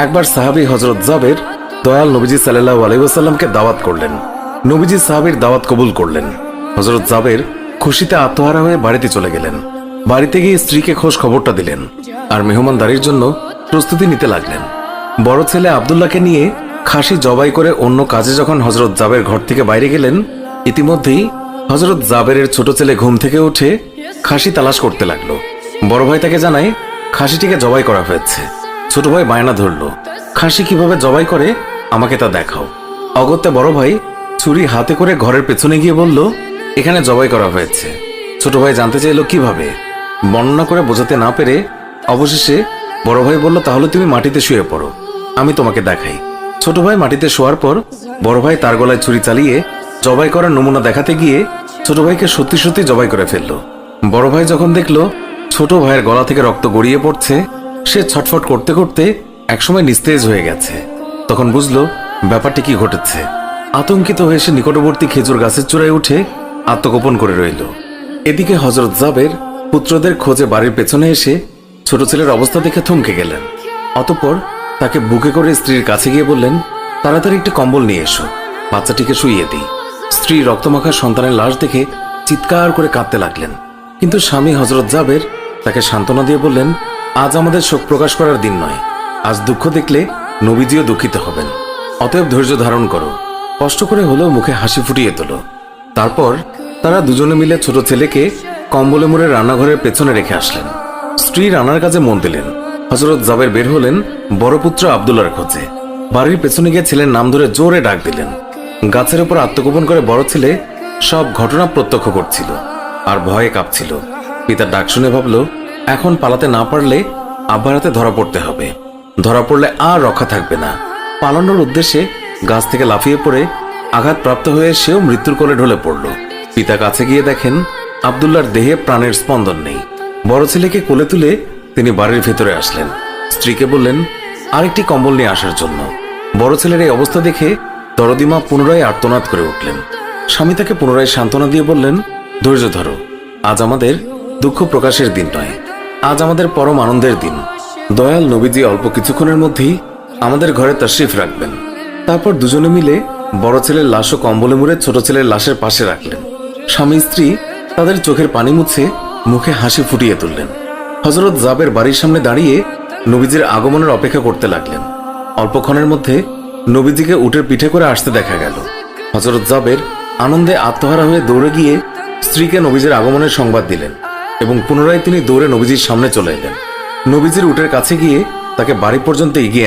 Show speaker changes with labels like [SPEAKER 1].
[SPEAKER 1] একবার সাহাবী হযরত জাবের দয়াল নবীজি সাল্লাল্লাহু আলাইহি ওয়াসাল্লামকে দাওয়াত করলেন। নবীজি সাহাবীর দাওয়াত কবুল করলেন। হযরত জাবের খুশিতে আত্মহারা হয়ে বাড়িতে চলে গেলেন। বাড়িতে গিয়ে স্ত্রীকে খোঁজ খবরটা দিলেন আর মেহমানদারির জন্য প্রস্তুতি নিতে লাগলেন। বড় ছেলে আব্দুল্লাহকে নিয়ে খাসি জবাই করে অন্য কাজে যখন হযরত জাবের ঘর থেকে বাইরে গেলেন, ইতিমধ্যেই হযরত জাবেরের ছোট ছেলে ঘুম থেকে উঠে খাসি তালাশ করতে লাগলো। বড় ভাই তাকে জানায় খাসিটিকে জবাই করা হয়েছে। ছোট ভাই বায়না ধরল, খাসি কিভাবে জবাই করে আমাকে তা দেখাও। অগত্যা বড় ভাই ছুরি হাতে করে ঘরের পেছনে গিয়ে বলল, এখানে জবাই করা হয়েছে। ছোট ভাই জানতে চাইল কিভাবে। বর্ণনা করে বোঝাতে না পেরে অবশেষে বড় ভাই বলল, তাহলে তুমি মাটিতে শুয়ে পড়ো, আমি তোমাকে দেখাই। ছোট ভাই মাটিতে শোয়ার পর বড় ভাই তার গলায় ছুরি চালিয়ে জবাই করার নমুনা দেখাতে গিয়ে ছোট ভাইকে সত্যি সত্যি জবাই করে ফেলল। বড় ভাই যখন দেখলো ছোট ভাইয়ের গলা থেকে রক্ত গড়িয়ে পড়ছে, সে ছটফট করতে করতে একসময় নিস্তেজ হয়ে গেছে। তখন বুঝলো ব্যাপারটি কি ঘটেছে। আতঙ্কিত হয়ে সে নিকটবর্তী খেজুর গাছের চূড়ায় উঠে আত্মগোপন করে রইল। এদিকে হযরত জাবের পুত্রদের খোঁজে বাড়ির পেছনে এসে ছোট ছেলের অবস্থা দেখে থমকে গেলেন। অতঃপর তাকে বুকে করে স্ত্রীর কাছে গিয়ে বললেন, তাড়াতাড়ি একটি কম্বল নিয়ে এসো, বাচ্চাটিকে শুইয়ে দিই। স্ত্রী রক্তমাখা সন্তানের লাশ দেখে চিৎকার করে কাঁদতে লাগলেন। কিন্তু স্বামী হযরত জাবের তাকে সান্ত্বনা দিয়ে বললেন, আজ আমাদের শোক প্রকাশ করার দিন নয়, আজ দুঃখ দেখলে নবীজিও দুঃখিত হবেন। অতএব ধৈর্য ধারণ করো, কষ্ট করে হলেও মুখে হাসি ফুটিয়ে তোলো। তারপর তারা দুজনে মিলে ছোট ছেলেকে কম্বলে মুড়ে রান্নাঘরের পেছনে রেখে আসলেন। স্ত্রী রান্নার কাজে মন দিলেন। হযরত জাবের বের হলেন বড় পুত্র আব্দুল্লাহর খোঁজে। বাড়ির পেছনে গিয়ে ছেলের নাম ধরে জোরে ডাক দিলেন। গাছের উপর আত্মগোপন করে বড় ছেলে সব ঘটনা প্রত্যক্ষ করছিল আর ভয়ে কাঁপছিল। পিতার ডাক শুনে ভাবল, এখন পালাতে না পারলে আব্বার হাতে ধরা পড়তে হবে। ধরা পড়লে আর রক্ষা থাকবে না। পালানোর উদ্দেশ্যে গাছ থেকে লাফিয়ে পড়ে আঘাতপ্রাপ্ত হয়ে সেও মৃত্যুর কোলে ঢলে পড়ল। পিতা কাছে গিয়ে দেখেন আব্দুল্লাহর দেহে প্রাণের স্পন্দন নেই। বড় ছেলেকে কোলে তুলে তিনি বাড়ির ভেতরে আসলেন। স্ত্রীকে বললেন আরেকটি কম্বল নিয়ে আসার জন্য। বড় ছেলের এই অবস্থা দেখে দরদিমা পুনরায় আর্তনাদ করে উঠলেন। স্বামী তাকে পুনরায় সান্ত্বনা দিয়ে বললেন, ধৈর্য ধরো, আজ আমাদের দুঃখ প্রকাশের দিন নয়, আজ আমাদের পরম আনন্দের দিন। দয়াল নবীজি অল্প কিছুক্ষণের মধ্যেই আমাদের ঘরে তাশরিফ রাখবেন। তারপর দুজনে মিলে বড় ছেলের লাশও কম্বলে মুড়ে ছোট ছেলের লাশের পাশে রাখলেন। স্বামী স্ত্রী তাদের চোখের পানি মুছে মুখে হাসি ফুটিয়ে তুললেন। হযরত জাবের বাড়ির সামনে দাঁড়িয়ে নবীজির আগমনের অপেক্ষা করতে লাগলেন। অল্পক্ষণের মধ্যে নবীজিকে উটের পিঠে করে আসতে দেখা গেল। হযরত জাবের আনন্দে আত্মহারা হয়ে দৌড়ে গিয়ে স্ত্রীকে নবীজির আগমনের সংবাদ দিলেন এবং পুনরায় তিনি দৌড়ে নবীজির সামনে চলে এলেন। নবীজির উটের কাছে গিয়ে তাকে বাড়ি পর্যন্ত এগিয়ে